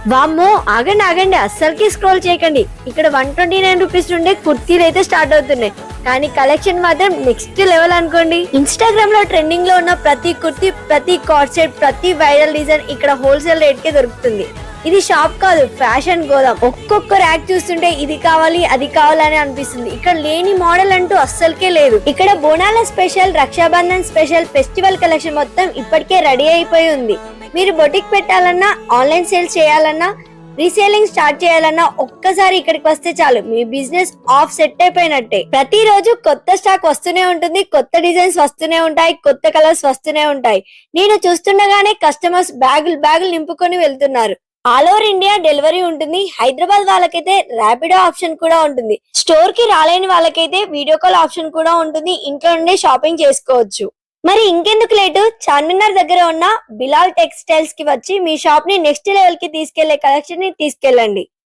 వామ్మో, ఆగండి ఆగండి, అస్సలకి స్క్రోల్ చేయకండి. ఇక్కడ 129 రూపీస్ నుండే కుర్తీలు అయితే స్టార్ట్ అవుతున్నాయి. కానీ కలెక్షన్ మాత్రం నెక్స్ట్ లెవెల్ అనుకోండి. ఇన్స్టాగ్రామ్ లో ట్రెండింగ్ లో ఉన్న ప్రతి కుర్తీ, ప్రతి కార్డ్ సెట్, ప్రతి వైరల్ డిజైన్ ఇక్కడ హోల్సేల్ రేట్ కే దొరుకుతుంది. ఇది షాప్ కాదు, ఫ్యాషన్ గోదాం. ఒక్కొక్క ర్యాక్ చూస్తుంటే ఇది కావాలి అది కావాలని అనిపిస్తుంది. ఇక్కడ లేని మోడల్ అంటూ అస్సలకే లేదు. ఇక్కడ బోనాల special, Rakshabandhan special, festival collection మొత్తం ఇప్పటికే రెడీ అయిపోయి ఉంది. మీరు బొటిక్ పెట్టాలన్నా, ఆన్లైన్ సేల్స్ చేయాలన్నా, రీసేలింగ్ స్టార్ట్ చేయాలన్నా ఒక్కసారి ఇక్కడికి వస్తే చాలు, మీ బిజినెస్ ఆఫ్ సెట్ అయిపోయినట్టే. ప్రతిరోజు కొత్త స్టాక్ వస్తూనే ఉంటుంది, కొత్త డిజైన్స్ వస్తూనే ఉంటాయి, కొత్త కలర్స్ వస్తూనే ఉంటాయి. నేను చూస్తుండగానే కస్టమర్స్ బ్యాగులు నింపుకొని వెళ్తున్నారు. ఆల్ ఓవర్ ఇండియా డెలివరీ ఉంటుంది. హైదరాబాద్ వాళ్ళకైతే ర్యాపిడో ఆప్షన్ కూడా ఉంటుంది. స్టోర్ కి రాలేని వాళ్ళకైతే వీడియో కాల్ ఆప్షన్ కూడా ఉంటుంది. ఇంట్లో నుండే షాపింగ్ చేసుకోవచ్చు. మరి ఇంకెందుకు లేటు, చార్మినార్ దగ్గర ఉన్న బిలాల్ టెక్స్టైల్స్ కి వచ్చి మీ షాప్ ని నెక్స్ట్ లెవెల్ కి తీసుకెళ్లే కలెక్షన్ ని తీసుకెళ్ళండి.